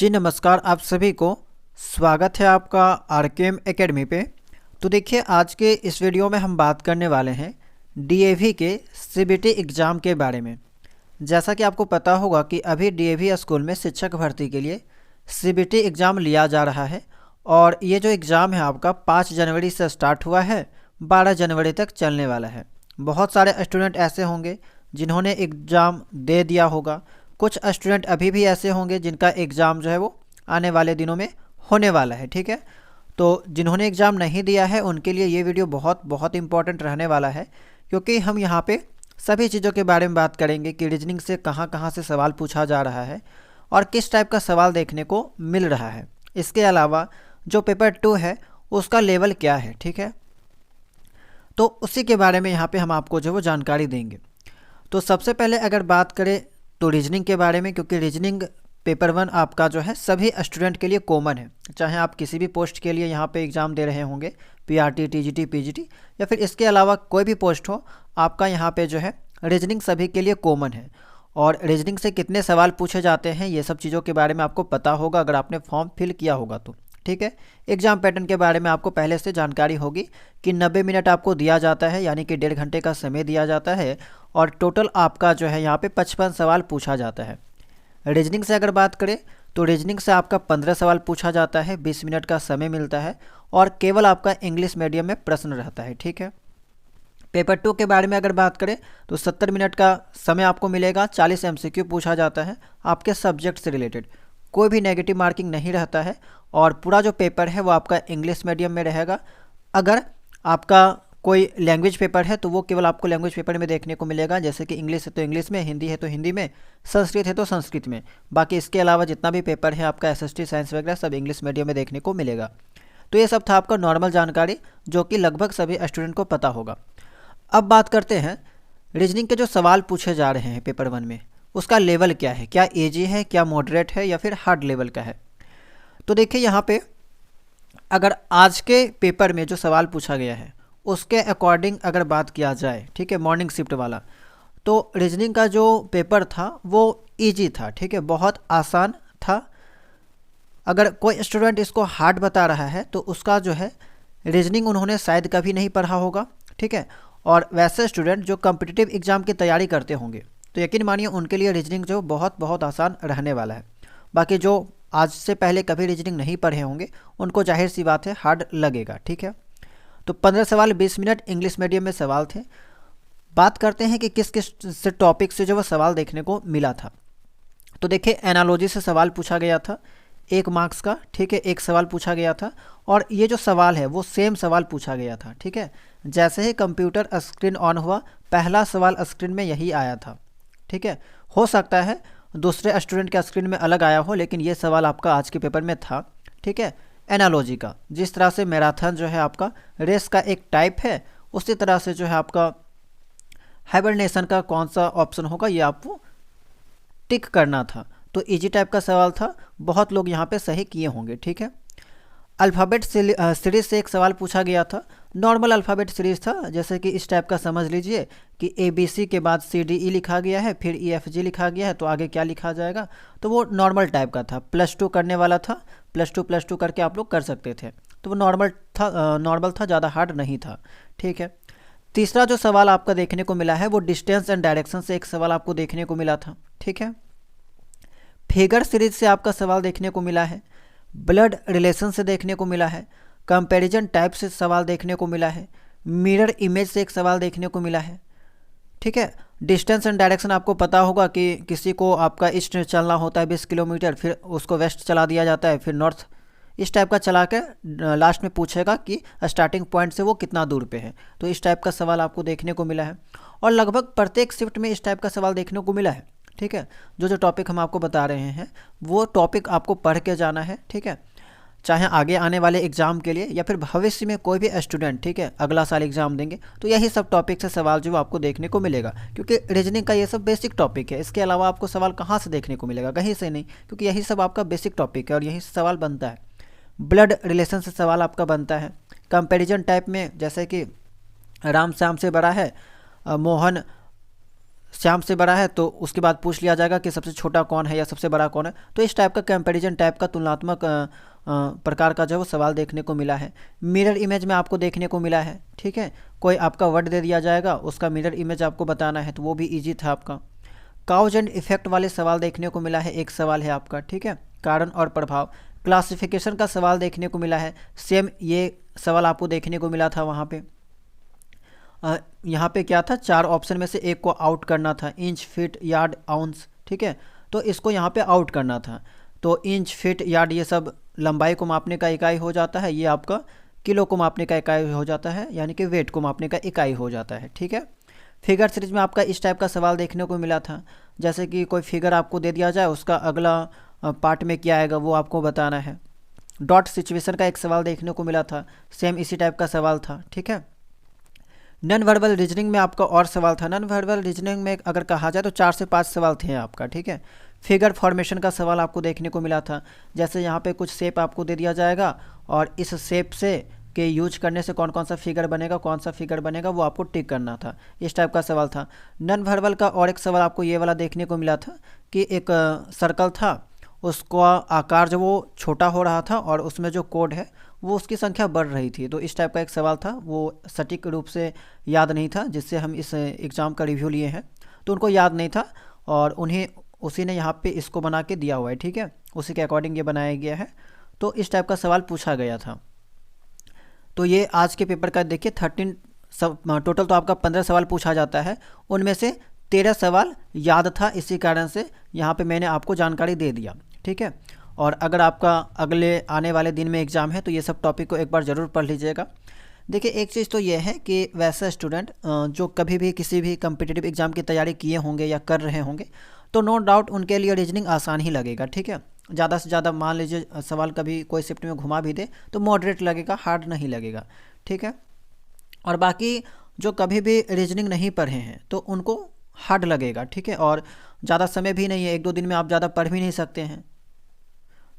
जी नमस्कार, आप सभी को स्वागत है आपका आरकेएम एकेडमी पे। तो देखिए, आज के इस वीडियो में हम बात करने वाले हैं डीएवी के सीबीटी एग्ज़ाम के बारे में। जैसा कि आपको पता होगा कि अभी डीएवी स्कूल में शिक्षक भर्ती के लिए सीबीटी एग्ज़ाम लिया जा रहा है और ये जो एग्ज़ाम है आपका 5 जनवरी से स्टार्ट हुआ है, 12 जनवरी तक चलने वाला है। बहुत सारे स्टूडेंट ऐसे होंगे जिन्होंने एग्ज़ाम दे दिया होगा, कुछ स्टूडेंट अभी भी ऐसे होंगे जिनका एग्ज़ाम जो है वो आने वाले दिनों में होने वाला है। ठीक है, तो जिन्होंने एग्ज़ाम नहीं दिया है उनके लिए ये वीडियो बहुत बहुत इंपॉर्टेंट रहने वाला है, क्योंकि हम यहाँ पे सभी चीज़ों के बारे में बात करेंगे कि रीजनिंग से कहाँ कहाँ से सवाल पूछा जा रहा है और किस टाइप का सवाल देखने को मिल रहा है। इसके अलावा जो पेपर 2 है उसका लेवल क्या है, ठीक है, तो उसी के बारे में यहाँ पे हम आपको जो वो जानकारी देंगे। तो सबसे पहले अगर बात करें तो रीजनिंग के बारे में, क्योंकि रीजनिंग पेपर 1 आपका जो है सभी स्टूडेंट के लिए कॉमन है, चाहे आप किसी भी पोस्ट के लिए यहाँ पे एग्ज़ाम दे रहे होंगे, पीआरटी, टीजीटी, पीजीटी या फिर इसके अलावा कोई भी पोस्ट हो, आपका यहाँ पे जो है रीजनिंग सभी के लिए कॉमन है। और रीजनिंग से कितने सवाल पूछे जाते हैं ये सब चीज़ों के बारे में आपको पता होगा अगर आपने फॉर्म फिल किया होगा तो। ठीक है, एग्जाम पैटर्न के बारे में आपको पहले से जानकारी होगी कि 90 मिनट आपको दिया जाता है, यानी कि 1.5 घंटे का समय दिया जाता है और टोटल आपका जो है यहाँ पे 55 सवाल पूछा जाता है। रीजनिंग से अगर बात करें तो रीजनिंग से आपका 15 सवाल पूछा जाता है, 20 मिनट का समय मिलता है और केवल आपका इंग्लिश मीडियम में प्रश्न रहता है। ठीक है, पेपर 2 के बारे में अगर बात करें तो 70 मिनट का समय आपको मिलेगा, 40 एमसीक्यू पूछा जाता है आपके सब्जेक्ट से रिलेटेड, कोई भी नेगेटिव मार्किंग नहीं रहता है और पूरा जो पेपर है वो आपका इंग्लिश मीडियम में रहेगा। अगर आपका कोई लैंग्वेज पेपर है तो वो केवल आपको लैंग्वेज पेपर में देखने को मिलेगा, जैसे कि इंग्लिश है तो इंग्लिश में, हिंदी है तो हिंदी में, संस्कृत है तो संस्कृत में। बाकी इसके अलावा जितना भी पेपर है आपका एसएसटी, साइंस वगैरह सब इंग्लिश मीडियम में देखने को मिलेगा। तो ये सब था आपका नॉर्मल जानकारी जो कि लगभग सभी स्टूडेंट को पता होगा। अब बात करते हैं रीजनिंग के जो सवाल पूछे जा रहे हैं पेपर 1 में, उसका लेवल क्या है, क्या इजी है, क्या मॉडरेट है या फिर हार्ड लेवल का है। तो देखिए, यहाँ पे अगर आज के पेपर में जो सवाल पूछा गया है उसके अकॉर्डिंग अगर बात किया जाए, ठीक है, मॉर्निंग शिफ्ट वाला, तो रीजनिंग का जो पेपर था वो इजी था। ठीक है, बहुत आसान था। अगर कोई स्टूडेंट इसको हार्ड बता रहा है तो उसका जो है रीजनिंग उन्होंने शायद कभी नहीं पढ़ा होगा। ठीक है, और वैसे स्टूडेंट जो कॉम्पिटिटिव एग्जाम की तैयारी करते होंगे तो यकीन मानिए उनके लिए रीजनिंग जो बहुत बहुत आसान रहने वाला है। बाकी जो आज से पहले कभी रीजनिंग नहीं पढ़े होंगे उनको जाहिर सी बात है हार्ड लगेगा। ठीक है, तो 15 सवाल 20 मिनट इंग्लिश मीडियम में सवाल थे। बात करते हैं कि किस किस से टॉपिक से जो वो सवाल देखने को मिला था। तो देखिए, एनालॉजी से सवाल पूछा गया था 1 मार्क्स का। ठीक है, एक सवाल पूछा गया था और ये जो सवाल है वो सेम सवाल पूछा गया था। ठीक है, जैसे ही कंप्यूटर स्क्रीन ऑन हुआ पहला सवाल स्क्रीन में यही आया था। ठीक है, हो सकता है दूसरे स्टूडेंट के स्क्रीन में अलग आया हो, लेकिन ये सवाल आपका आज के पेपर में था। ठीक है, एनालॉजी का, जिस तरह से मैराथन जो है आपका रेस का एक टाइप है, उसी तरह से जो है आपका हाइबरनेशन का कौन सा ऑप्शन होगा ये आपको टिक करना था। तो इजी टाइप का सवाल था, बहुत लोग यहाँ पे सही किए होंगे। ठीक है, अल्फ़ाबेट सीरीज से एक सवाल पूछा गया था, नॉर्मल अल्फ़ाबेट सीरीज था, जैसे कि इस टाइप का समझ लीजिए कि ABC के बाद CDE लिखा गया है, फिर EFG लिखा गया है, तो आगे क्या लिखा जाएगा, तो वो नॉर्मल टाइप का था। +2 करने वाला था, +2 करके आप लोग कर सकते थे, तो वो नॉर्मल था, ज़्यादा हार्ड नहीं था। ठीक है, तीसरा जो सवाल आपका देखने को मिला है वो डिस्टेंस एंड डायरेक्शन से एक सवाल आपको देखने को मिला था। ठीक है, फिगर सीरीज से आपका सवाल देखने को मिला है, ब्लड रिलेशन से देखने को मिला है, कंपैरिजन टाइप से सवाल देखने को मिला है, मिरर इमेज से एक सवाल देखने को मिला है। ठीक है, डिस्टेंस एंड डायरेक्शन आपको पता होगा कि किसी को आपका ईस्ट चलना होता है 20 किलोमीटर, फिर उसको वेस्ट चला दिया जाता है, फिर नॉर्थ, इस टाइप का चला के लास्ट में पूछेगा कि स्टार्टिंग पॉइंट से वो कितना दूर पे है। तो इस टाइप का सवाल आपको देखने को मिला है और लगभग प्रत्येक शिफ्ट में इस टाइप का सवाल देखने को मिला है। ठीक है, जो जो टॉपिक हम आपको बता रहे हैं वो टॉपिक आपको पढ़ के जाना है। ठीक है, चाहे आगे आने वाले एग्ज़ाम के लिए या फिर भविष्य में कोई भी स्टूडेंट, ठीक है, अगला साल एग्ज़ाम देंगे तो यही सब टॉपिक से सवाल जो आपको देखने को मिलेगा, क्योंकि रीजनिंग का ये सब बेसिक टॉपिक है। इसके अलावा आपको सवाल कहाँ से देखने को मिलेगा, कहीं से नहीं, क्योंकि यही सब आपका बेसिक टॉपिक है और यही से सवाल बनता है। ब्लड रिलेशन से सवाल आपका बनता है, कंपेरिजन टाइप में, जैसे कि राम श्याम से बड़ा है, मोहन श्याम से बड़ा है तो उसके बाद पूछ लिया जाएगा कि सबसे छोटा कौन है या सबसे बड़ा कौन है। तो इस टाइप का कंपैरिजन टाइप का तुलनात्मक प्रकार का जो है वो सवाल देखने को मिला है। मिरर इमेज में आपको देखने को मिला है, ठीक है। कोई आपका वर्ड दे दिया जाएगा, उसका मिरर इमेज आपको बताना है, तो वो भी ईजी था आपका। काउज एंड इफेक्ट वाले सवाल देखने को मिला है, एक सवाल है आपका, ठीक है। कारण और प्रभाव, क्लासिफिकेशन का सवाल देखने को मिला है, सेम ये सवाल आपको देखने को मिला था वहाँ पे। यहाँ पे क्या था, 4 ऑप्शन में से एक को आउट करना था, इंच, फीट, यार्ड, आउंस, ठीक है। तो इसको यहाँ पे आउट करना था। तो इंच, फीट, यार्ड ये सब लंबाई को मापने का इकाई हो जाता है, ये आपका किलो को मापने का इकाई हो जाता है, यानी कि वेट को मापने का इकाई हो जाता है, ठीक है। फिगर सीरीज में आपका इस टाइप का सवाल देखने को मिला था, जैसे कि कोई फिगर आपको दे दिया जाए, उसका अगला पार्ट में क्या आएगा वो आपको बताना है। डॉट सिचुएशन का एक सवाल देखने को मिला था, सेम इसी टाइप का सवाल था, ठीक है। नॉन वर्बल रीजनिंग में आपका और सवाल था। नॉन वर्बल रीजनिंग में अगर कहा जाए तो 4 से 5 सवाल थे आपका, ठीक है। फिगर फॉर्मेशन का सवाल आपको देखने को मिला था, जैसे यहाँ पे कुछ शेप आपको दे दिया जाएगा और इस शेप से के यूज करने से कौन कौन सा फिगर बनेगा, कौन सा फिगर बनेगा, वो आपको टिक करना था। इस टाइप का सवाल था। नॉन वर्बल का और एक सवाल आपको ये वाला देखने को मिला था कि एक सर्कल था, उसका आकार जो वो छोटा हो रहा था और उसमें जो कोड है वो उसकी संख्या बढ़ रही थी। तो इस टाइप का एक सवाल था, वो सटीक रूप से याद नहीं था, जिससे हम इस एग्ज़ाम का रिव्यू लिए हैं, तो उनको याद नहीं था और उन्हें उसी ने यहाँ पे इसको बना के दिया हुआ है, ठीक है। उसी के अकॉर्डिंग ये बनाया गया है। तो इस टाइप का सवाल पूछा गया था। तो ये आज के पेपर का देखिए 13 टोटल तो आपका 15 सवाल पूछा जाता है, उनमें से 13 सवाल याद था, इसी कारण से यहाँ पे मैंने आपको जानकारी दे दिया, ठीक है। और अगर आपका अगले आने वाले दिन में एग्ज़ाम है तो ये सब टॉपिक को एक बार ज़रूर पढ़ लीजिएगा। देखिए एक चीज़ तो ये है कि वैसे स्टूडेंट जो कभी भी किसी भी कम्पिटिटिव एग्ज़ाम की तैयारी किए होंगे या कर रहे होंगे, तो नो डाउट उनके लिए रीजनिंग आसान ही लगेगा, ठीक है। ज़्यादा से ज़्यादा मान लीजिए सवाल कभी कोई शिफ्ट में घुमा भी दे तो मॉडरेट लगेगा, हार्ड नहीं लगेगा, ठीक है। और बाकी जो कभी भी रीजनिंग नहीं पढ़े हैं तो उनको हार्ड लगेगा, ठीक है। और ज़्यादा समय भी नहीं है, 1-2 दिन में आप ज़्यादा पढ़ भी नहीं सकते हैं,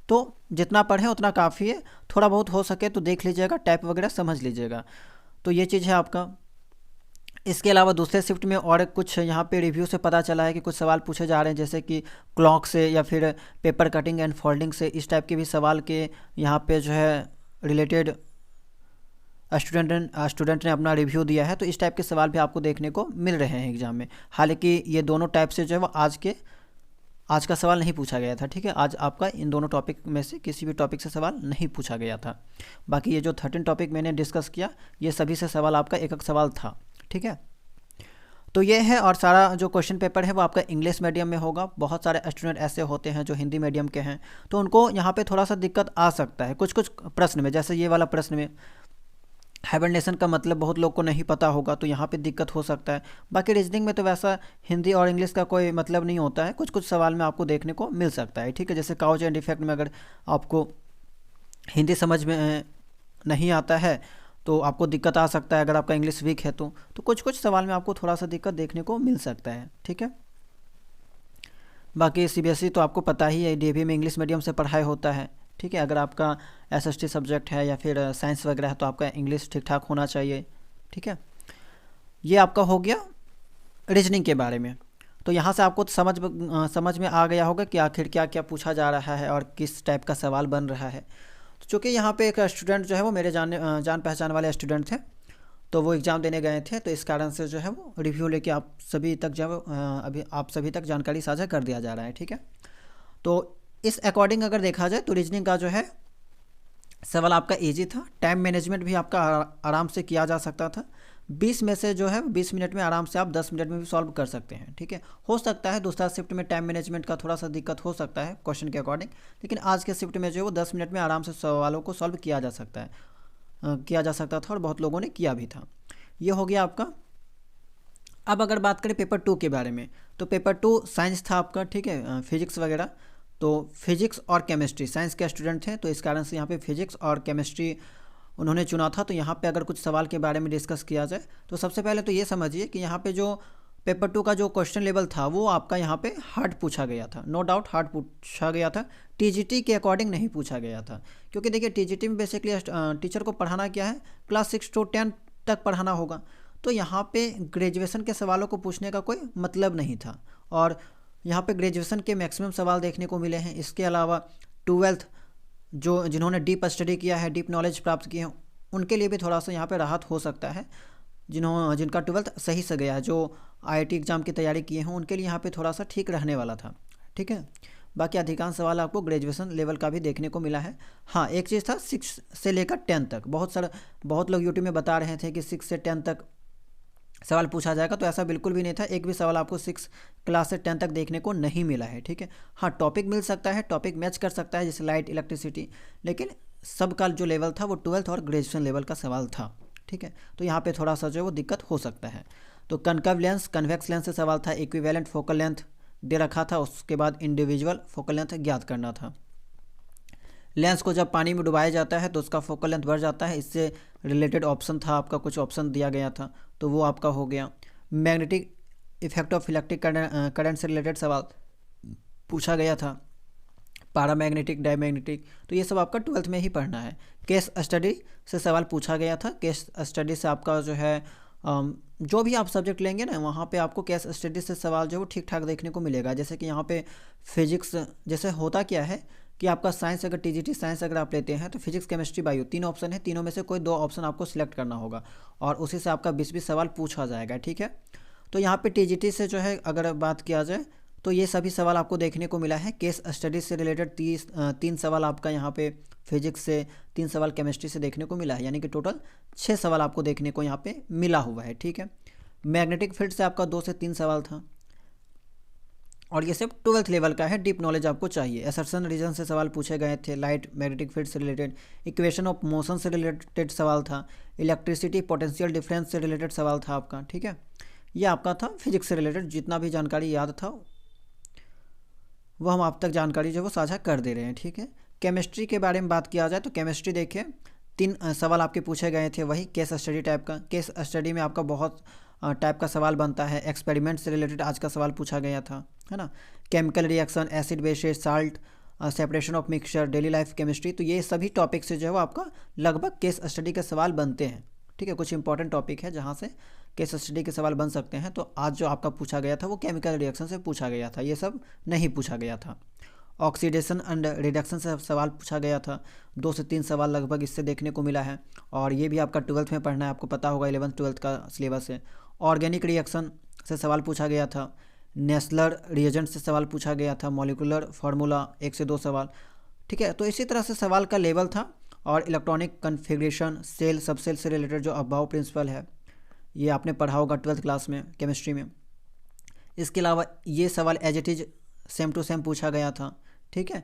तो जितना पढ़ें उतना काफ़ी है। थोड़ा बहुत हो सके तो देख लीजिएगा, टाइप वगैरह समझ लीजिएगा। तो ये चीज़ है आपका। इसके अलावा दूसरे शिफ्ट में और कुछ यहाँ पे रिव्यू से पता चला है कि कुछ सवाल पूछे जा रहे हैं, जैसे कि क्लॉक से या फिर पेपर कटिंग एंड फोल्डिंग से, इस टाइप के भी सवाल के यहाँ पे जो है रिलेटेड स्टूडेंट ने अपना रिव्यू दिया है। तो इस टाइप के सवाल भी आपको देखने को मिल रहे हैं एग्ज़ाम में। हालांकि ये दोनों टाइप से जो है वो आज का सवाल नहीं पूछा गया था, ठीक है। आज आपका इन दोनों टॉपिक में से किसी भी टॉपिक से सवाल नहीं पूछा गया था। बाकी ये जो 13 टॉपिक मैंने डिस्कस किया, ये सभी से सवाल आपका एक एक सवाल था, ठीक है। तो ये है, और सारा जो क्वेश्चन पेपर है वो आपका इंग्लिश मीडियम में होगा। बहुत सारे स्टूडेंट ऐसे होते हैं जो हिंदी मीडियम के हैं, तो उनको यहाँ पे थोड़ा सा दिक्कत आ सकता है कुछ कुछ प्रश्न में। जैसे ये वाला प्रश्न में हाइबरनेशन का मतलब बहुत लोग को नहीं पता होगा, तो यहाँ पे दिक्कत हो सकता है। बाकी रीजनिंग में तो वैसा हिंदी और इंग्लिश का कोई मतलब नहीं होता है, कुछ कुछ सवाल में आपको देखने को मिल सकता है, ठीक है। जैसे काउज एंड इफेक्ट में अगर आपको हिंदी समझ में नहीं आता है तो आपको दिक्कत आ सकता है, अगर आपका इंग्लिश वीक है तो कुछ कुछ सवाल में आपको थोड़ा सा दिक्कत देखने को मिल सकता है, ठीक है। बाकी सीबीएसई तो आपको पता ही है, डीएवी में इंग्लिश मीडियम से पढ़ाई होता है, ठीक है। अगर आपका एसएसटी सब्जेक्ट है या फिर साइंस वगैरह है तो आपका इंग्लिश ठीक ठाक होना चाहिए, ठीक है। ये आपका हो गया रीजनिंग के बारे में। तो यहाँ से आपको समझ में आ गया होगा कि आखिर क्या क्या पूछा जा रहा है और किस टाइप का सवाल बन रहा है। तो चूँकि यहाँ पे एक स्टूडेंट जो है वो मेरे जान पहचान वाले स्टूडेंट थे, तो वो एग्ज़ाम देने गए थे, तो इस कारण से जो है वो रिव्यू लेके आप सभी तक जो अभी आप सभी तक जानकारी साझा कर दिया जा रहा है, ठीक है। तो इस अकॉर्डिंग अगर देखा जाए तो रीजनिंग का जो है सवाल आपका इजी था। टाइम मैनेजमेंट भी आपका आराम से किया जा सकता था। 20 में से जो है 20 मिनट में आराम से आप 10 मिनट में भी सॉल्व कर सकते हैं, ठीक है। हो सकता है दूसरा शिफ्ट में टाइम मैनेजमेंट का थोड़ा सा दिक्कत हो सकता है क्वेश्चन के अकॉर्डिंग, लेकिन आज के शिफ्ट में जो है वो 10 मिनट में आराम से सवालों को सॉल्व किया जा सकता था और बहुत लोगों ने किया भी था। ये हो गया आपका। अब अगर बात करें पेपर 2 के बारे में, तो पेपर 2 साइंस था आपका, ठीक है, फिजिक्स वगैरह। तो फिजिक्स और केमिस्ट्री, साइंस के स्टूडेंट थे तो इस कारण से यहाँ पे फिजिक्स और केमिस्ट्री उन्होंने चुना था। तो यहाँ पे अगर कुछ सवाल के बारे में डिस्कस किया जाए तो सबसे पहले तो ये समझिए कि यहाँ पे जो पेपर 2 का जो क्वेश्चन लेवल था वो आपका यहाँ पे हार्ड पूछा गया था, नो डाउट हार्ड पूछा गया था। टीजीटी के अकॉर्डिंग नहीं पूछा गया था, क्योंकि देखिए टीजीटी में बेसिकली टीचर को पढ़ाना क्या है, क्लास 6 to 10 तक पढ़ाना होगा। तो यहाँ पे ग्रेजुएशन के सवालों को पूछने का कोई मतलब नहीं था, और यहाँ पे ग्रेजुएशन के मैक्सिमम सवाल देखने को मिले हैं। इसके अलावा ट्वेल्थ जो जिन्होंने डीप स्टडी किया है, डीप नॉलेज प्राप्त किए हैं, उनके लिए भी थोड़ा सा यहाँ पे राहत हो सकता है। जिनका ट्वेल्थ सही से गया है, जो आईआईटी एग्ज़ाम की तैयारी किए हैं, उनके लिए यहाँ पे थोड़ा सा ठीक रहने वाला था। ठीक है, बाकी अधिकांश सवाल आपको ग्रेजुएशन लेवल का भी देखने को मिला है। हाँ, एक चीज़ था 6 से लेकर 10 तक, बहुत लोग यूट्यूब में बता रहे थे कि 6 से 10 तक सवाल पूछा जाएगा, तो ऐसा बिल्कुल भी नहीं था। एक भी सवाल आपको 6 क्लास से 10 तक देखने को नहीं मिला है। ठीक है, हाँ टॉपिक मिल सकता है, टॉपिक मैच कर सकता है, जैसे लाइट, इलेक्ट्रिसिटी, लेकिन सबका जो लेवल था वो ट्वेल्थ और ग्रेजुएशन लेवल का सवाल था। ठीक है, तो यहाँ पे थोड़ा सा जो है वो दिक्कत हो सकता है। तो कनकव लेंस, कन्वेक्स लेंस से सवाल था, इक्विवेलेंट फोकल लेंथ दे रखा था, उसके बाद इंडिविजुअल फोकल लेंथ ज्ञात करना था। लेंस को जब पानी में डुबाया जाता है तो उसका फोकल लेंथ बढ़ जाता है, इससे रिलेटेड ऑप्शन था आपका, कुछ ऑप्शन दिया गया था, तो वो आपका हो गया। Magnetic effect of electric current से रिलेटेड सवाल पूछा गया था, पैरामैग्नेटिक, डायमैग्नेटिक, तो ये सब आपका ट्वेल्थ में ही पढ़ना है। केस स्टडी से सवाल पूछा गया था। केस स्टडी से आपका जो है जो भी आप सब्जेक्ट लेंगे ना, वहाँ पे आपको केस स्टडी से सवाल जो है वो ठीक ठाक देखने को मिलेगा। जैसे कि यहाँ पे फिजिक्स, जैसे होता क्या है कि आपका साइंस, अगर टीजीटी साइंस अगर आप लेते हैं तो फिजिक्स, केमिस्ट्री, बायो 3 ऑप्शन है, तीनों में से कोई 2 ऑप्शन आपको सिलेक्ट करना होगा और उसी से आपका 20-20 सवाल पूछा जाएगा। ठीक है, तो यहाँ पे टीजीटी से जो है अगर बात किया जाए तो ये सभी सवाल आपको देखने को मिला है। केस स्टडी से रिलेटेड 3 सवाल आपका यहाँ पे फिजिक्स से, 3 सवाल केमिस्ट्री से देखने को मिला है, यानी कि टोटल 6 सवाल आपको देखने को यहाँ पे मिला हुआ है। ठीक है, मैग्नेटिक फील्ड से आपका 2 से 3 सवाल था, और ये सब ट्वेल्थ लेवल का है, डीप नॉलेज आपको चाहिए। असर्शन रीजन से सवाल पूछे गए थे, लाइट, मैग्नेटिक फील्ड से रिलेटेड, इक्वेशन ऑफ मोशन से रिलेटेड सवाल था, इलेक्ट्रिसिटी पोटेंशियल डिफरेंस से रिलेटेड सवाल था आपका। ठीक है, ये आपका था फिजिक्स से रिलेटेड, जितना भी जानकारी याद था वो हम आप तक जानकारी जो वो साझा कर दे रहे हैं। ठीक है, केमिस्ट्री के बारे में बात किया जाए तो केमिस्ट्री देखिए 3 सवाल आपके पूछे गए थे, वही केस स्टडी टाइप का। केस स्टडी में आपका बहुत टाइप का सवाल बनता है। एक्सपेरिमेंट से रिलेटेड आज का सवाल पूछा गया था, है ना। Chemical reaction, acid basis, salt, separation of mixture, daily life chemistry, तो ये सभी टॉपिक से जो है वो आपका लगभग केस स्टडी के सवाल बनते हैं। ठीक है, कुछ इंपॉर्टेंट टॉपिक है जहाँ से केस स्टडी के सवाल बन सकते हैं। तो आज जो आपका पूछा गया था वो केमिकल रिएक्शन से पूछा गया था, ये सब नहीं पूछा गया था। ऑक्सीडेशन एंड रिडक्शन से सवाल पूछा गया था, 2 से 3 सवाल लगभग इससे देखने को मिला है, और ये भी आपका ट्वेल्थ में पढ़ना है, आपको पता होगा 11th 12th का सिलेबस है। ऑर्गेनिक रिएक्शन से सवाल पूछा गया था, नेस्लर रिएजेंट से सवाल पूछा गया था, मॉलिकुलर फार्मूला 1 से 2 सवाल। ठीक है, तो इसी तरह से सवाल का लेवल था। और इलेक्ट्रॉनिक कन्फिग्रेशन, सेल, सबसेल से रिलेटेड जो अभाव प्रिंसिपल है, ये आपने पढ़ा होगा 12th क्लास में केमिस्ट्री में। इसके अलावा ये सवाल as it is same to same पूछा गया था। ठीक है,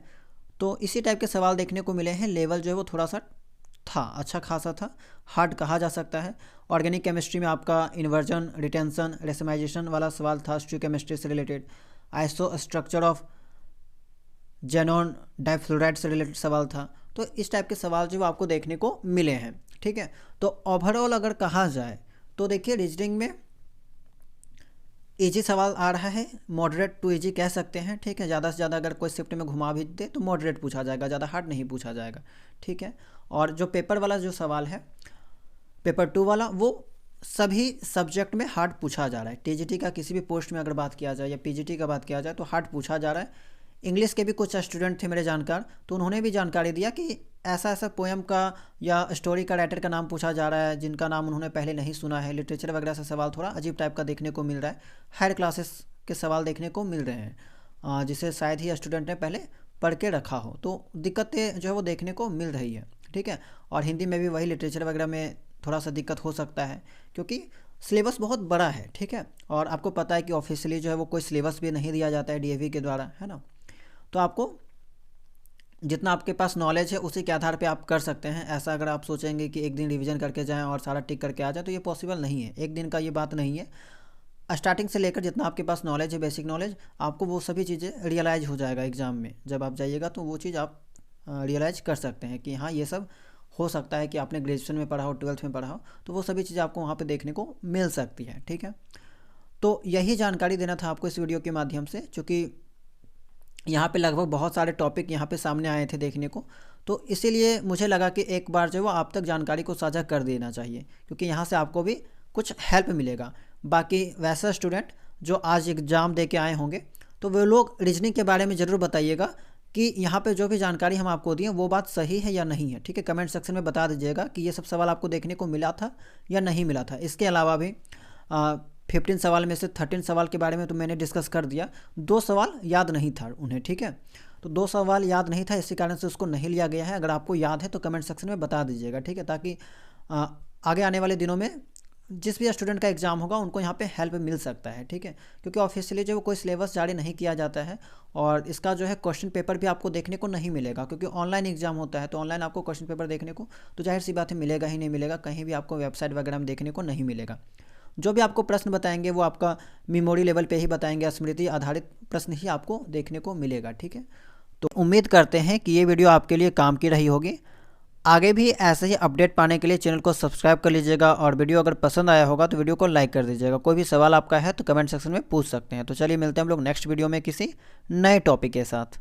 तो इसी टाइप के सवाल देखने को मिले हैं। लेवल जो है वो थोड़ा सा था, अच्छा खासा था, हार्ड कहा जा सकता है। ऑर्गेनिक केमिस्ट्री में आपका इन्वर्जन, रिटेंशन, रेसमाइजेशन वाला सवाल था, स्टोइकोमेट्री से related. Iso structure of xenon difluoride से रिलेटेड सवाल था। तो इस टाइप के सवाल जो आपको देखने को मिले हैं। ठीक है, तो ओवरऑल अगर कहा जाए तो देखिए रीजनिंग में इजी सवाल आ रहा है, मॉडरेट टू इजी कह सकते हैं। ठीक है, ज़्यादा से ज़्यादा अगर कोई शिफ्ट में घुमा भी दे तो मॉडरेट पूछा जाएगा, ज़्यादा हार्ड नहीं पूछा जाएगा। ठीक है, और जो पेपर वाला जो सवाल है, पेपर 2 वाला, वो सभी सब्जेक्ट में हार्ड पूछा जा रहा है। टीजीटी का किसी भी पोस्ट में अगर बात किया जाए या पीजीटी का बात किया जाए तो हार्ड पूछा जा रहा है। इंग्लिश के भी कुछ स्टूडेंट थे मेरे जानकार, तो उन्होंने भी जानकारी दिया कि ऐसा ऐसा पोएम का या स्टोरी का राइटर का नाम पूछा जा रहा है जिनका नाम उन्होंने पहले नहीं सुना है। लिटरेचर वगैरह से सवाल थोड़ा अजीब टाइप का देखने को मिल रहा है, हायर क्लासेस के सवाल देखने को मिल रहे हैं, जिसे शायद ही स्टूडेंट ने पहले पढ़ के रखा हो, तो दिक्कतें जो है वो देखने को मिल रही है। ठीक है, और हिंदी में भी वही लिटरेचर वगैरह में थोड़ा सा दिक्कत हो सकता है क्योंकि सिलेबस बहुत बड़ा है। ठीक है, और आपको पता है कि ऑफिशियली जो है वो कोई सिलेबस भी नहीं दिया जाता है डीएवी के द्वारा, है ना। तो आपको जितना आपके पास नॉलेज है उसी के आधार पे आप कर सकते हैं। ऐसा अगर आप सोचेंगे कि एक दिन रिवीजन करके जाएं और सारा टिक करके आ जाए तो ये पॉसिबल नहीं है, एक दिन का ये बात नहीं है। स्टार्टिंग से लेकर जितना आपके पास नॉलेज है, बेसिक नॉलेज, आपको वो सभी चीज़ें रियलाइज हो जाएगा एग्ज़ाम में। जब आप जाइएगा तो वो चीज़ आप रियलाइज कर सकते हैं कि हाँ ये सब हो सकता है कि आपने ग्रेजुएशन में पढ़ा हो, 12th में पढ़ा हो, तो वो सभी चीज़ें आपको वहाँ पर देखने को मिल सकती है। ठीक है, तो यही जानकारी देना था आपको इस वीडियो के माध्यम से, चूँकि यहाँ पे लगभग बहुत सारे टॉपिक यहाँ पे सामने आए थे देखने को, तो इसीलिए मुझे लगा कि एक बार जो वो आप तक जानकारी को साझा कर देना चाहिए, क्योंकि यहाँ से आपको भी कुछ हेल्प मिलेगा। बाकी वैसा स्टूडेंट जो आज एग्ज़ाम दे के आए होंगे तो वो लोग रीजनिंग के बारे में ज़रूर बताइएगा कि यहाँ पे जो भी जानकारी हम आपको दिए वो बात सही है या नहीं है, ठीक है। कमेंट सेक्शन में बता दीजिएगा कि ये सब सवाल आपको देखने को मिला था या नहीं मिला था। इसके अलावा भी 15 सवाल में से 13 सवाल के बारे में तो मैंने डिस्कस कर दिया, 2 सवाल याद नहीं था उन्हें, ठीक है। तो 2 सवाल याद नहीं था, इसी कारण से उसको नहीं लिया गया है। अगर आपको याद है तो कमेंट सेक्शन में बता दीजिएगा, ठीक है, ताकि आगे आने वाले दिनों में जिस भी स्टूडेंट का एग्ज़ाम होगा उनको यहाँ पे हेल्प मिल सकता है, ठीक है। क्योंकि ऑफिशियली जो कोई सिलेबस जारी नहीं किया जाता है और इसका जो है क्वेश्चन पेपर भी आपको देखने को नहीं मिलेगा, क्योंकि ऑनलाइन एग्ज़ाम होता है तो ऑनलाइन आपको क्वेश्चन पेपर देखने को तो जाहिर सी बात है मिलेगा ही नहीं मिलेगा, कहीं भी आपको वेबसाइट वगैरह में देखने को नहीं मिलेगा। जो भी आपको प्रश्न बताएंगे वो आपका मेमोरी लेवल पे ही बताएंगे, स्मृति आधारित प्रश्न ही आपको देखने को मिलेगा, ठीक है। तो उम्मीद करते हैं कि ये वीडियो आपके लिए काम की रही होगी। आगे भी ऐसे ही अपडेट पाने के लिए चैनल को सब्सक्राइब कर लीजिएगा और वीडियो अगर पसंद आया होगा तो वीडियो को लाइक कर दीजिएगा। कोई भी सवाल आपका है तो कमेंट सेक्शन में पूछ सकते हैं। तो चलिए मिलते हैं हम लोग नेक्स्ट वीडियो में किसी नए टॉपिक के साथ।